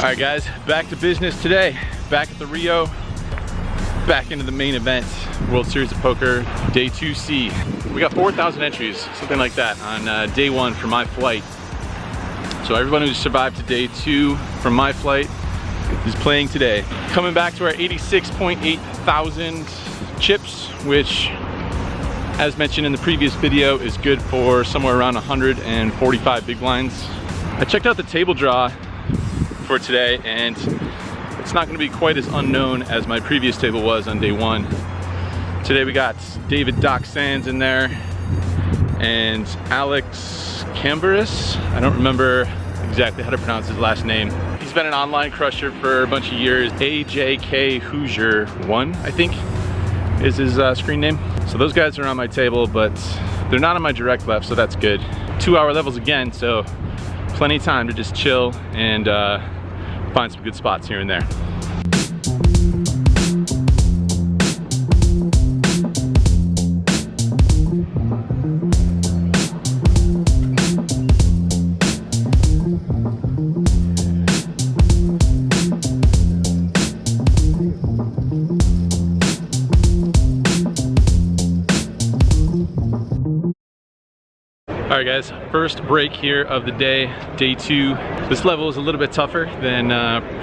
Alright guys, back to business today. Back at the Rio, back into the main event, World Series of Poker, Day 2C. We got 4,000 entries, something like that, on day 1 for my flight. So everyone who survived to day 2 from my flight is playing today. Coming back to our 86.8 thousand chips, which, as mentioned in the previous video, is good for somewhere around 145 big blinds. I checked out the table draw for today, and it's not going to be quite as unknown as my previous table was on day 1. Today we got David Doc Sands in there and Alex Camberis. I don't remember exactly how to pronounce his last name. He's been an online crusher for a bunch of years. AJK Hoosier 1, I think, is his screen name. So those guys are on my table, but they're not on my direct left, so that's good. 2-hour levels again, so plenty of time to just chill and find some good spots here and there. Alright guys, first break here of the day, day 2. This level is a little bit tougher than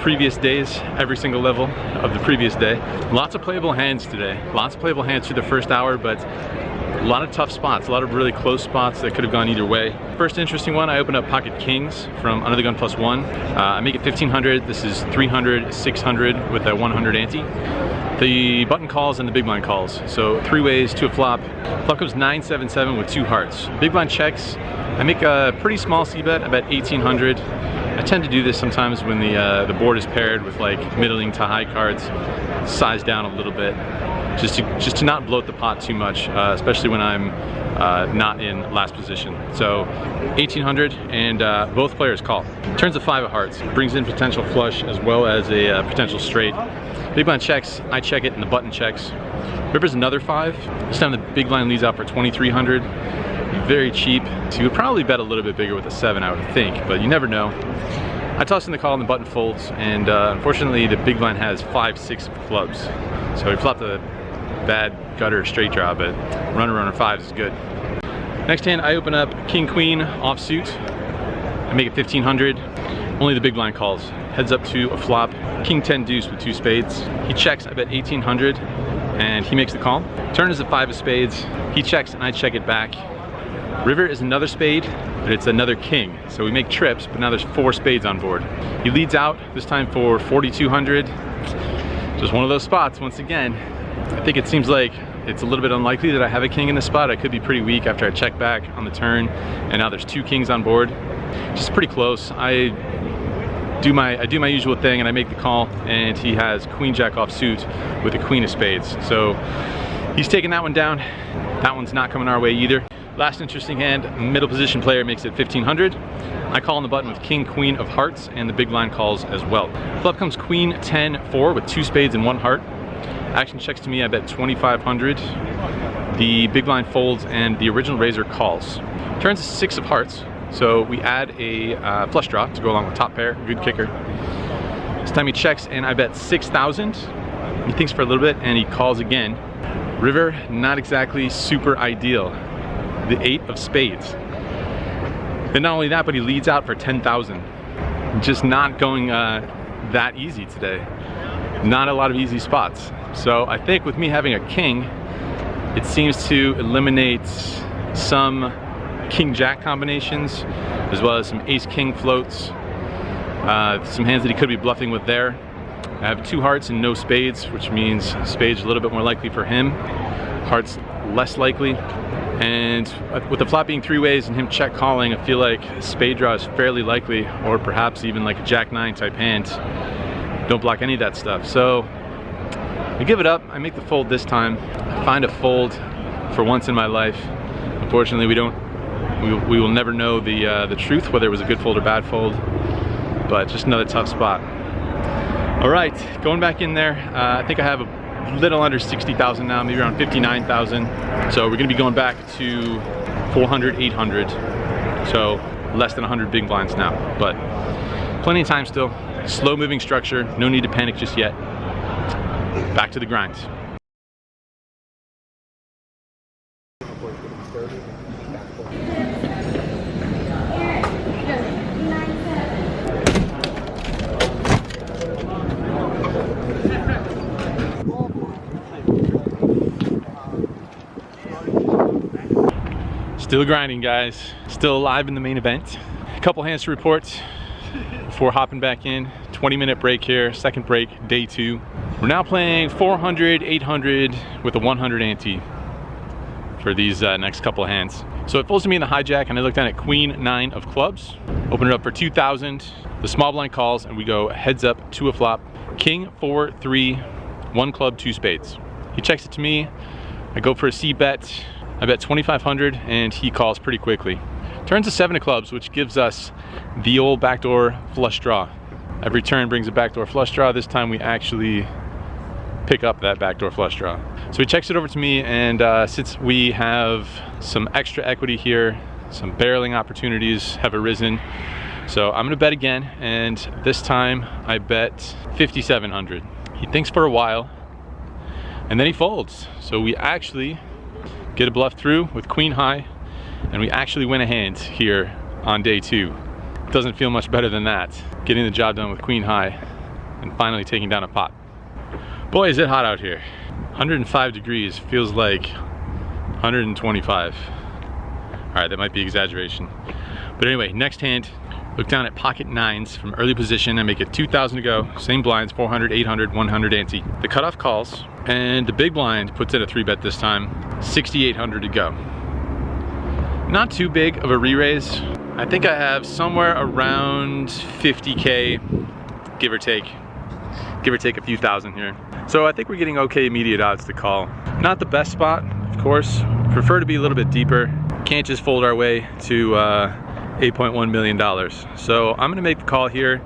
previous days, every single level of the previous day. Lots of playable hands today. Lots of playable hands through the first hour, but a lot of tough spots, a lot of really close spots that could have gone either way. First interesting one, I open up pocket kings from Under the Gun +1. I make it 1500, this is 300, 600 with a 100 ante. The button calls and the big blind calls. So 3 ways to a flop. Flop comes 977 with 2 hearts. Big blind checks. I make a pretty small c-bet, about 1800. I tend to do this sometimes when the board is paired with like middling to high cards. Size down a little bit, just to not bloat the pot too much, especially when I'm not in last position. So 1800, and both players call. Turns a 5 of hearts. Brings in potential flush as well as a potential straight. Big blind checks, I check it, and the button checks. River's another 5. This time the big blind leads out for 2300. Very cheap. So you would probably bet a little bit bigger with a 7, I would think, but you never know. I toss in the call and the button folds, and unfortunately the big blind has 5, 6 clubs. So he flopped a bad gutter straight draw, but runner 5 is good. Next hand, I open up king queen offsuit. I make it 1500. Only the big blind calls. Heads up to a flop, king 10 deuce with 2 spades. He checks, I bet 1800, and he makes the call. Turn is a 5 of spades. He checks and I check it back. River is another spade, but it's another king. So we make trips, but now there's 4 spades on board. He leads out, this time for 4200. Just one of those spots, once again. I think it seems like it's a little bit unlikely that I have a king in this spot. I could be pretty weak after I check back on the turn, and now there's 2 kings on board. Just pretty close. I do my usual thing and I make the call, and he has queen jack offsuit with a queen of spades. So he's taking that one down. That one's not coming our way either. Last interesting hand, middle position player makes it 1500. I call on the button with king queen of hearts, and the big blind calls as well. Flop comes queen 10 4 with 2 spades and 1 heart. Action checks to me, I bet 2500. The big blind folds and the original raiser calls. Turns 6 of hearts. So we add a flush draw to go along with top pair, good kicker. This time he checks and I bet 6,000. He thinks for a little bit and he calls again. River, not exactly super ideal. The 8 of spades. And not only that, but he leads out for 10,000. Just not going that easy today. Not a lot of easy spots. So I think with me having a king, it seems to eliminate some king jack combinations, as well as some ace king floats, some hands that he could be bluffing with there. I have 2 hearts and no spades, which means spades a little bit more likely for him, hearts less likely. And with the flop being 3 ways and him check calling, I feel like spade draw is fairly likely, or perhaps even like a jack 9 type hand. Don't block any of that stuff. So I give it up. I make the fold this time. I find a fold for once in my life. Unfortunately, we will never know the truth, whether it was a good fold or bad fold, but just another tough spot. All right, going back in there, I think I have a little under 60,000 now, maybe around 59,000. So we're gonna be going back to 400, 800. So less than 100 big blinds now, but plenty of time still. slow moving structure, no need to panic just yet. Back to the grind. Still grinding, guys. Still alive in the main event. A couple hands to report before hopping back in. 20-minute break here, second break, day 2. We're now playing 400, 800 with a 100 ante for these next couple of hands. So it folds to me in the hijack, and I look down at Queen 9 of clubs. Open it up for 2,000. The small blind calls, and we go heads up to a flop. King 4 3 1 club 2 spades. He checks it to me. I go for a C bet. I bet 2,500, and he calls pretty quickly. Turns to 7 of clubs, which gives us the old backdoor flush draw. Every turn brings a backdoor flush draw. This time we actually pick up that backdoor flush draw. So he checks it over to me, and since we have some extra equity here, some barreling opportunities have arisen. So I'm gonna bet again, and this time I bet 5,700. He thinks for a while, and then he folds. So we actually get a bluff through with queen high, and we actually win a hand here on day 2. Doesn't feel much better than that. Getting the job done with queen high and finally taking down a pot. Boy, is it hot out here. 105 degrees, feels like 125. All right, that might be exaggeration. But anyway, next hand, look down at pocket 9s from early position. I make it 2,000 to go, same blinds, 400, 800, 100 ante. The cutoff calls, and the big blind puts in a 3-bet this time, 6,800 to go. Not too big of a re-raise. I think I have somewhere around 50K, give or take a few thousand here. So I think we're getting okay immediate odds to call. Not the best spot, of course. Prefer to be a little bit deeper. Can't just fold our way to $8.1 million. So I'm gonna make the call here,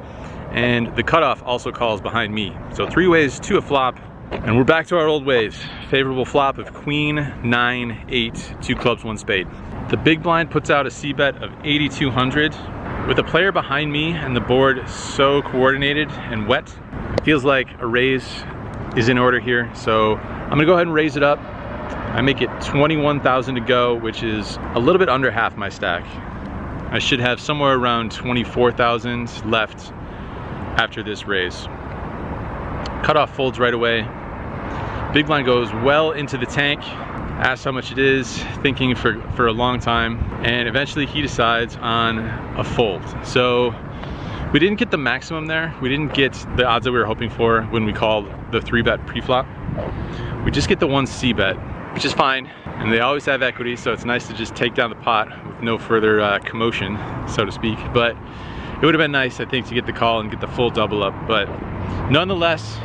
and the cutoff also calls behind me. So 3 ways to a flop, and we're back to our old ways. Favorable flop of queen, 9, 8, 2 clubs, 1 spade. The big blind puts out a C bet of 8,200. With a player behind me and the board so coordinated and wet, it feels like a raise is in order here. So I'm gonna go ahead and raise it up. I make it 21,000 to go, which is a little bit under half my stack. I should have somewhere around 24,000 left after this raise. Cutoff folds right away. Big blind goes well into the tank, asks how much it is, thinking for a long time, and eventually he decides on a fold. So we didn't get the maximum there. We didn't get the odds that we were hoping for when we called the 3-bet pre-flop. We just get the 1 C-bet, which is fine, and they always have equity, so it's nice to just take down the pot with no further commotion, so to speak. But it would have been nice, I think, to get the call and get the full double up. But nonetheless,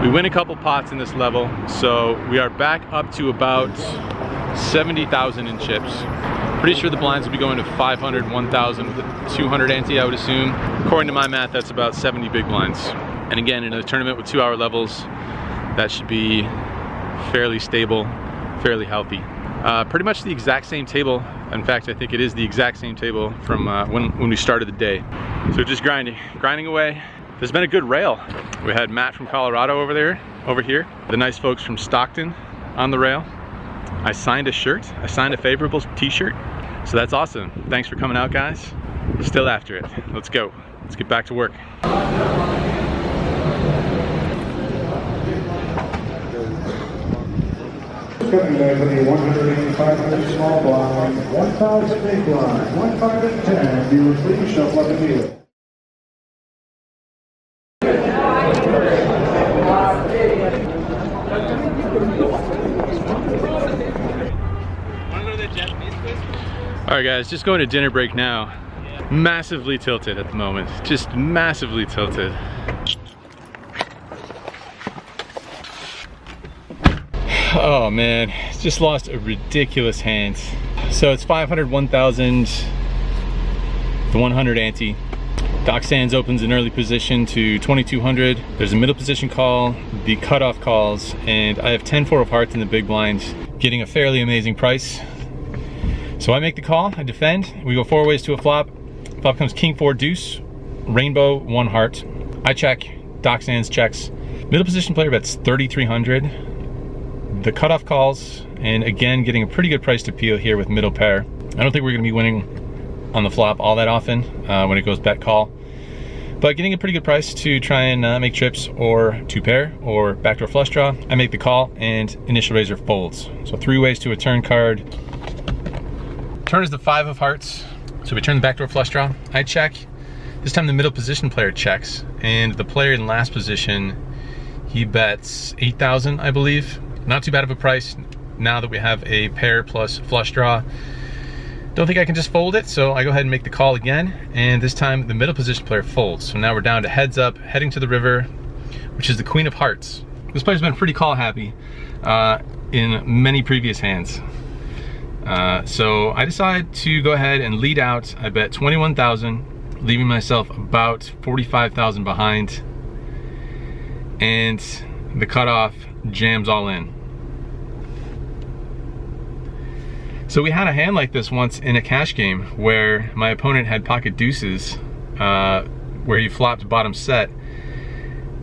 we win a couple pots in this level, so we are back up to about 70,000 in chips. Pretty sure the blinds will be going to 500, 1,000 with a 200 ante, I would assume. According to my math, that's about 70 big blinds. And again, in a tournament with 2-hour levels, that should be fairly stable, fairly healthy. Pretty much the exact same table. In fact, I think it is the exact same table from when we started the day. So just grinding away. There's been a good rail. We had Matt from Colorado over here. The nice folks from Stockton on the rail. I signed a shirt. I signed a favorable t-shirt. So that's awesome. Thanks for coming out, guys. Still after it. Let's go. Let's get back to work. Coming back with the 185 small blind, 1,000 big blind, 1,510. Viewers, please shuffle up the field. All right, guys, just going to dinner break now. Massively tilted at the moment, just massively tilted. Oh man, just lost a ridiculous hand. So it's 500, 1,000, the 100 ante. Doc Sands opens in early position to 2,200. There's a middle position call, the cutoff calls, and I have 10-4 of hearts in the big blind, getting a fairly amazing price. So I make the call, I defend, we go 4 ways to a flop. Flop comes king 4 deuce, rainbow 1 heart. I check, Doc Sands checks. Middle position player bets 3,300. The cutoff calls, and again, getting a pretty good price to peel here with middle pair. I don't think we're gonna be winning on the flop all that often when it goes bet call. But getting a pretty good price to try and make trips or two pair or backdoor flush draw. I make the call and initial raiser folds. So 3 ways to a turn card. Turn is the 5 of hearts. So we turn the backdoor flush draw. I check. This time the middle position player checks, and the player in last position, he bets 8,000, I believe. Not too bad of a price now that we have a pair plus flush draw. Don't think I can just fold it, so I go ahead and make the call again, and this time the middle position player folds. So now we're down to heads up, heading to the river, which is the Queen of Hearts. This player's been pretty call happy in many previous hands. So I decide to go ahead and lead out. I bet 21,000, leaving myself about 45,000 behind, and the cutoff jams all in. So we had a hand like this once in a cash game where my opponent had pocket deuces, where he flopped bottom set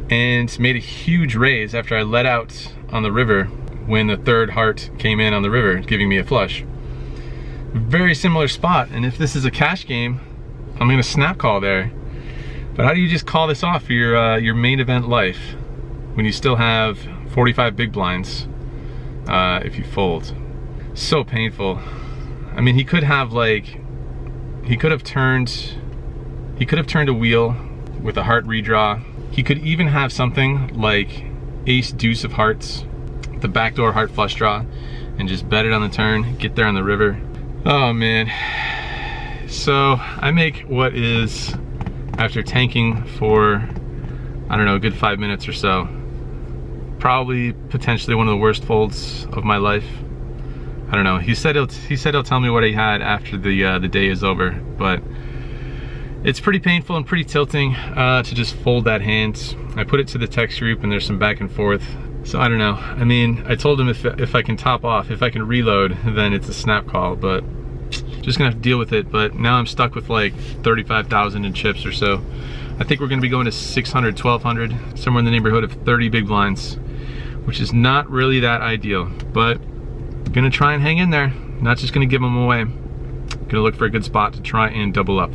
and made a huge raise after I let out on the river when the third heart came in on the river, giving me a flush. Very similar spot, and if this is a cash game, I'm gonna snap call there. But how do you just call this off for your main event life when you still have 45 big blinds if you fold? So painful. I mean, he could have turned a wheel with a heart redraw. He could even have something like ace deuce of hearts, the backdoor heart flush draw, and just bet it on the turn, get there on the river. Oh man. So I make what is, after tanking for, I don't know, a good 5 minutes or so, probably potentially one of the worst folds of my life. I don't know. He said he'll tell me what he had after the day is over, but it's pretty painful and pretty tilting to just fold that hand. I put it to the text group, and there's some back and forth. So I don't know. I mean, I told him if I can top off, if I can reload, then it's a snap call, but just gonna have to deal with it. But now I'm stuck with like 35,000 in chips or so. I think we're gonna be going to 600, 1,200, somewhere in the neighborhood of 30 big blinds, which is not really that ideal, but gonna try and hang in there. Not just gonna give them away. Gonna look for a good spot to try and double up.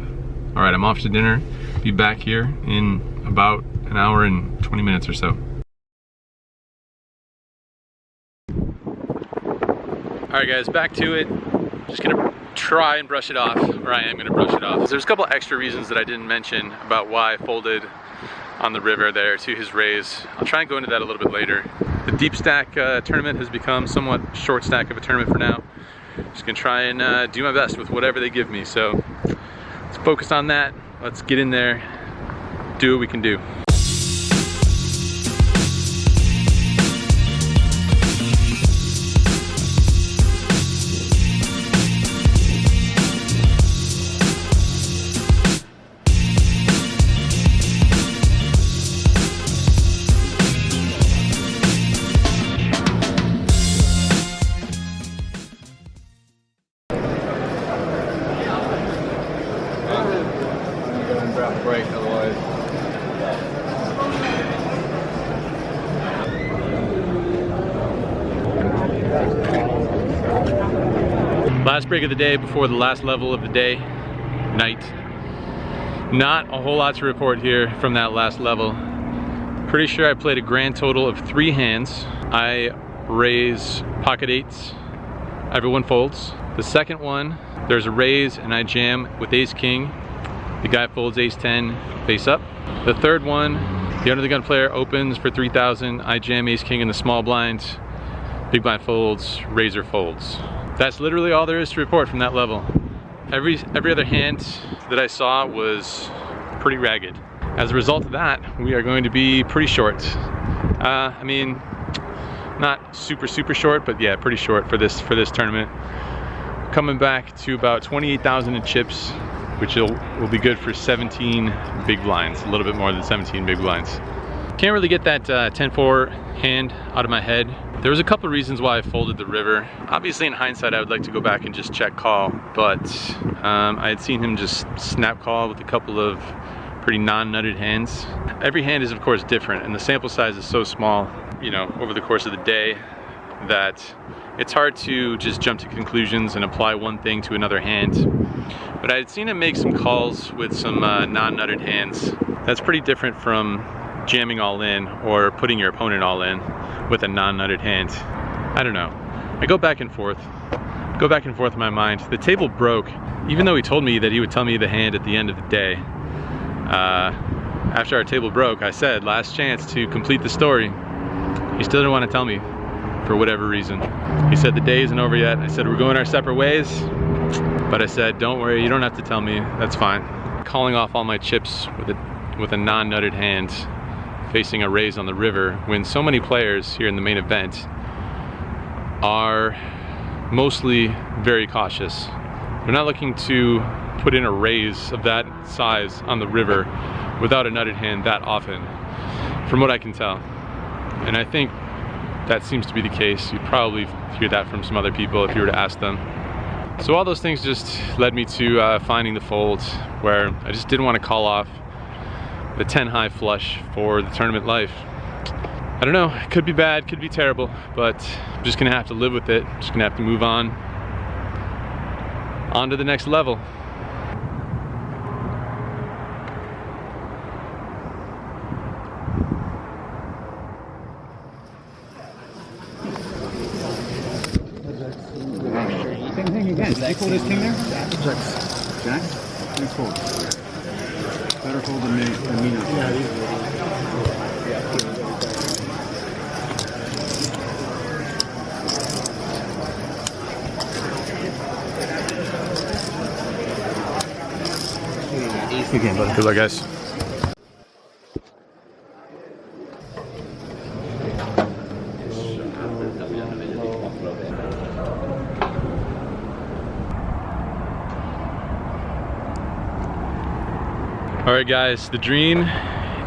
All right, I'm off to dinner. Be back here in about an hour and 20 minutes or so. All right guys, back to it. Just gonna try and brush it off, or I am gonna brush it off. There's a couple extra reasons that I didn't mention about why I folded on the river there to his raise. I'll try and go into that a little bit later. The deep stack tournament has become somewhat short stack of a tournament for now. Just gonna try and do my best with whatever they give me. So let's focus on that. Let's get in there, do what we can do. Break otherwise. Last break of the day before the last level of the day, night. Not a whole lot to report here from that last level. Pretty sure I played a grand total of 3 hands. I raise pocket 8s, everyone folds. The second one, there's a raise and I jam with ace king. The guy folds ace 10 face up. The third one, the under the gun player opens for 3,000. I jam ace king in the small blind. Big blind folds, razor folds. That's literally all there is to report from that level. Every other hand that I saw was pretty ragged. As a result of that, we are going to be pretty short. I mean, not super short, but yeah, pretty short for this tournament. Coming back to about 28,000 in chips, which will be good for 17 big blinds, a little bit more than 17 big blinds. Can't really get that 10-4 hand out of my head. There was a couple of reasons why I folded the river. Obviously in hindsight, I would like to go back and just check call, but I had seen him just snap call with a couple of pretty non-nutted hands. Every hand is of course different, and the sample size is so small, you know, over the course of the day, that it's hard to just jump to conclusions and apply one thing to another hand. But I had seen him make some calls with some non-nutted hands. That's pretty different from jamming all in or putting your opponent all in with a non-nutted hand. I don't know. I go back and forth in my mind. The table broke, even though he told me that he would tell me the hand at the end of the day. After our table broke, I said, last chance to complete the story. He still didn't want to tell me for whatever reason. He said the day isn't over yet. I said we're going our separate ways, but I said don't worry, you don't have to tell me, that's fine. Calling off all my chips with a non-nutted hand facing a raise on the river when so many players here in the main event are mostly very cautious. They're not looking to put in a raise of that size on the river without a nutted hand that often, from what I can tell. And I think that seems to be the case. You'd probably hear that from some other people if you were to ask them. So all those things just led me to finding the fold where I just didn't want to call off the 10 high flush for the tournament life. I don't know, it could be bad, could be terrible, but I'm just gonna have to live with it. I'm just gonna have to move on to the next level. Same thing again. Did you call this king there? Jacks. Jack? Nice fold. Better fold than me now. Good luck, guys. All right, guys, the dream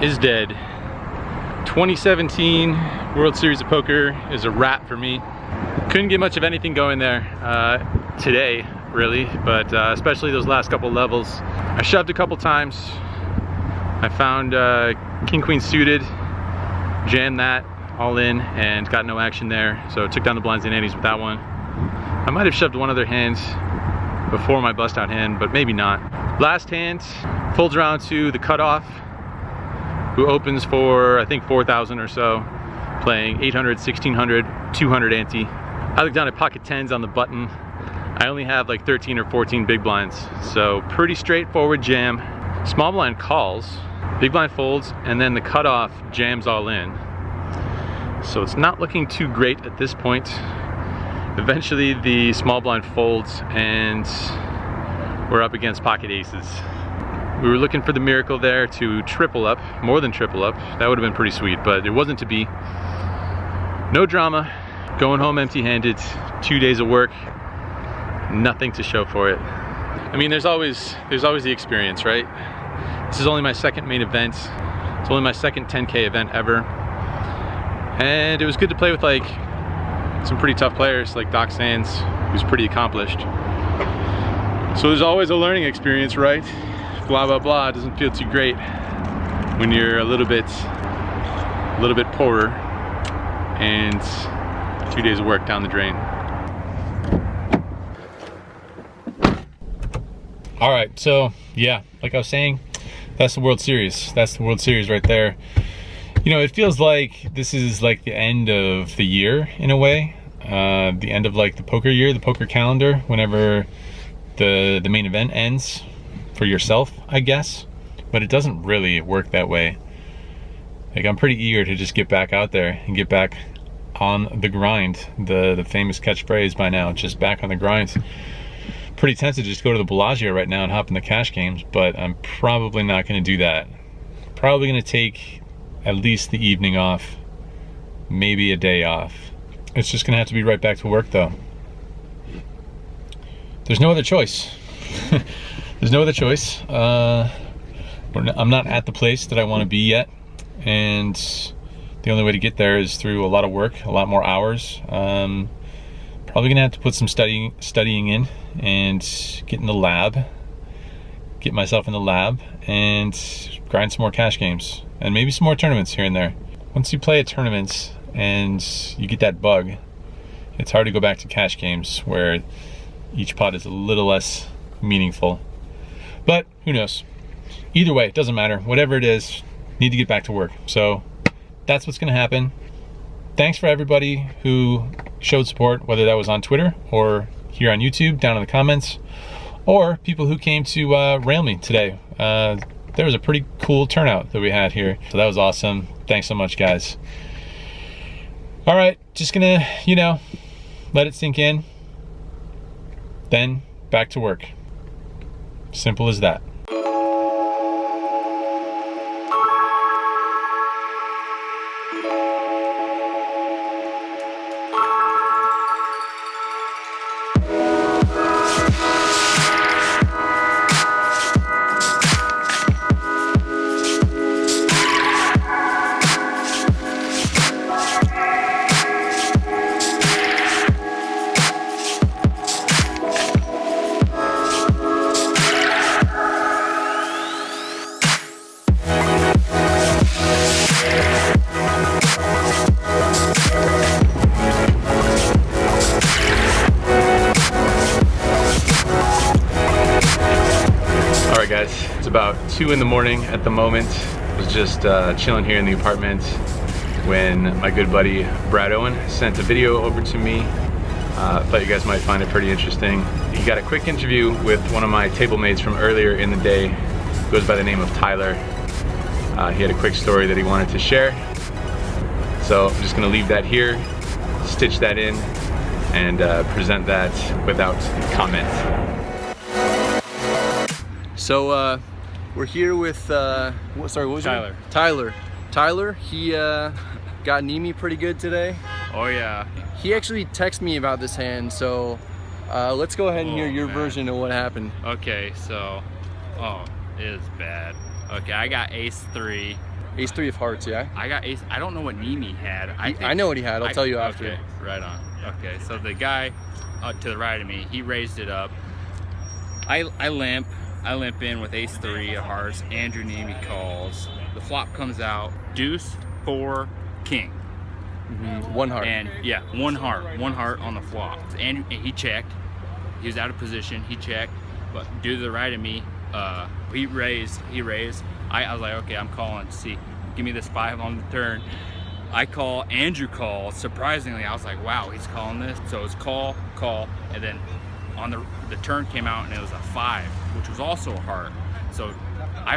is dead. 2017 World Series of Poker is a wrap for me. Couldn't get much of anything going there today, really, but especially those last couple levels. I shoved a couple times. I found King Queen suited, jammed that all in, and got no action there. So took down the blinds and antes with that one. I might have shoved one other hand before my bust out hand, but maybe not. Last hand folds around to the cutoff, who opens for I think 4,000 or so, playing 800, 1600, 200 ante. I look down at pocket 10s on the button. I only have like 13 or 14 big blinds, so pretty straightforward jam. Small blind calls, big blind folds, and then the cutoff jams all in. So it's not looking too great at this point. Eventually the small blind folds and we're up against pocket aces. We were looking for the miracle there to triple up, more than triple up. That would have been pretty sweet, but it wasn't to be. No drama, going home empty-handed, 2 days of work, nothing to show for it. I mean, there's always the experience, right? This is only my second main event. It's only my second 10K event ever. And it was good to play with like some pretty tough players like Doc Sands, who's pretty accomplished. So there's always a learning experience, right? Blah, blah, blah, it doesn't feel too great when you're a little bit poorer and 2 days of work down the drain. All right, so yeah, like I was saying, that's the World Series. That's the World Series right there. You know, it feels like this is like the end of the year in a way. The end of like the poker year, the poker calendar, whenever the main event ends for yourself, I guess. But it doesn't really work that way. Like, I'm pretty eager to just get back out there and get back on the grind. The famous catchphrase by now, just back on the grind. Pretty tempted to just go to the Bellagio right now and hop in the cash games, but I'm probably not going to do that. Probably going to take at least the evening off, maybe a day off. It's just going to have to be right back to work though. There's no other choice. There's no other choice. I'm not at the place that I want to be yet, and the only way to get there is through a lot of work, a lot more hours. Probably gonna have to put some studying in and get in the lab get myself in the lab and grind some more cash games and maybe some more tournaments here and there. Once you play a tournament and you get that bug, it's hard to go back to cash games where each pot is a little less meaningful. But who knows? Either way, it doesn't matter. Whatever it is, need to get back to work. So that's what's gonna happen. Thanks for everybody who showed support, whether that was on Twitter or here on YouTube, down in the comments, or people who came to rail me today. There was a pretty cool turnout that we had here. So that was awesome. Thanks so much, guys. All right, just gonna, you know, let it sink in, then back to work. Simple as that. Guys, it's about 2 in the morning at the moment. I was just chilling here in the apartment when my good buddy Brad Owen sent a video over to me. Thought you guys might find it pretty interesting. He got a quick interview with one of my table mates from earlier in the day. He goes by the name of Tyler. He had a quick story that he wanted to share. So I'm just gonna leave that here, stitch that in, and present that without comment. So we're here with what was Tyler. Your name? Tyler, he got Neeme pretty good today. Oh yeah. He actually texted me about this hand, so let's go ahead and hear your version of what happened. Okay, so it is bad. Okay, I got ace 3. Ace 3 of hearts, yeah? I got ace. I don't know what Neeme had. I know what he had. I'll tell you after. Okay, right on. Okay, so the guy to the right of me, he raised it up. I limp in with ace 3 of hearts. Andrew Neeme calls. The flop comes out. Deuce, 4, king. Mm-hmm. One heart. And yeah, one heart on the flop. And he checked. He was out of position. He checked, but due to the right of me, he raised. I was like, okay, I'm calling. See, give me this 5 on the turn. I call. Andrew calls. Surprisingly, I was like, wow, he's calling this. So it's call, and then on the turn came out and it was a 5, which was also a heart. So I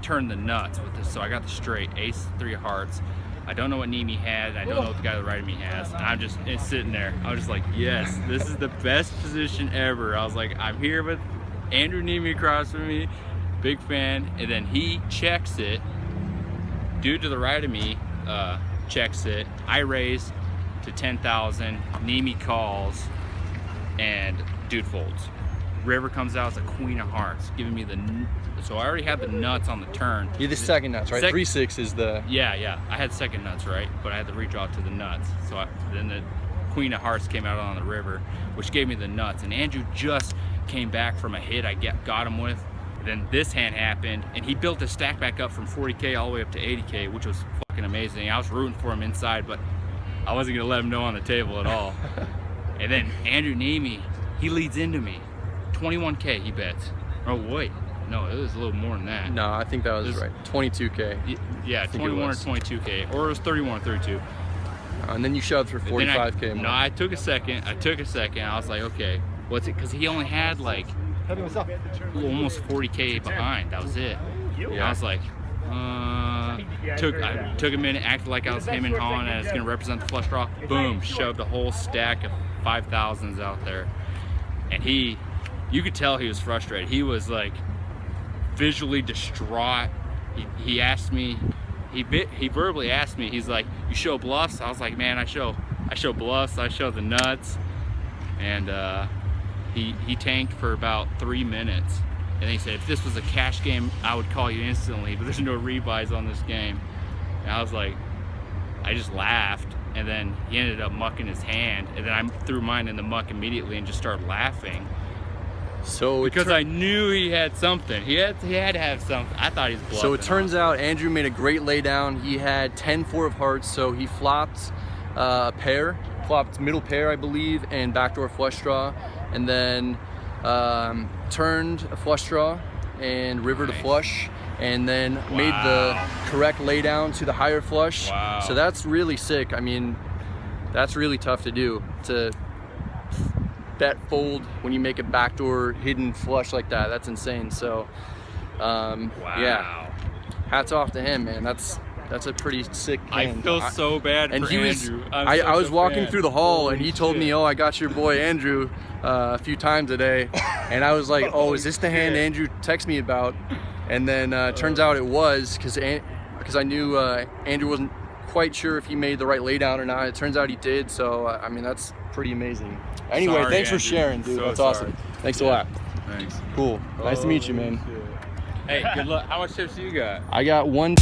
turned the nuts with this. So I got the straight ace 3 of hearts. I don't know what Neeme had. I don't know what the guy to the right of me has. And I'm just sitting there. I was just like, yes, this is the best position ever. I was like, I'm here with Andrew Neeme across from me, big fan. And then he checks it. Dude to the right of me checks it. I raise to 10,000. Neeme calls, and dude folds. River comes out as a queen of hearts, giving me the. So I already had the nuts on the turn. You're the second nuts, right? 3-6 is the. Yeah. I had second nuts, right? But I had to redraw to the nuts. So then the queen of hearts came out on the river, which gave me the nuts. And Andrew just came back from a hit I got him with. Then this hand happened, and he built his stack back up from 40K all the way up to 80K, which was fucking amazing. I was rooting for him inside, but I wasn't gonna let him know on the table at all. And then Andrew Neeme, he leads into me. 21K he bets. Oh wait, no, it was a little more than that. No, I think that was right. 22K. Yeah, 21 or 22K, or it was 31 or 32. And then you shoved for 45K. No, I took a second. I was like, okay, what's it? Because he only had like almost 40K behind. That was it. Yeah. I was like, I took a minute, acted like I was him and Han, and I was gonna represent the flush draw. Boom, shoved a whole stack of 5,000s out there, and you could tell he was frustrated. He was like visually distraught. He asked me, he verbally asked me, he's like, you show bluffs? I was like, man, I show bluffs, I show the nuts. And he tanked for about 3 minutes. And he said, if this was a cash game, I would call you instantly, but there's no rebuys on this game. And I was like, I just laughed. And then he ended up mucking his hand. And then I threw mine in the muck immediately and just started laughing. So because I knew he had something. He had to have something. I thought he was bluffing. So it turns out Andrew made a great laydown. He had 10-4 of hearts, so he flopped a pair, flopped middle pair, I believe, and backdoor flush draw, and then turned a flush draw and river to flush, and then made the correct laydown to the higher flush. Wow. So that's really sick. I mean, that's really tough to do, to bet fold when you make a backdoor hidden flush like that. That's insane. So yeah, hats off to him, man. That's a pretty sick hand. I feel so bad and for he was, Andrew. I was walking through the hall and he told me, oh, I got your boy Andrew a few times a day, and I was like, oh, is this the hand Andrew texted me about? And then turns out it was, because I knew Andrew wasn't quite sure if he made the right laydown or not. It turns out he did, so I mean, that's pretty amazing. Anyway, Sorry, thanks for Andrew. sharing, dude. So That's sorry. awesome. Thanks a lot. Thanks. Cool. Nice to meet you, man. Hey, good luck. How much chips do you got? I got one.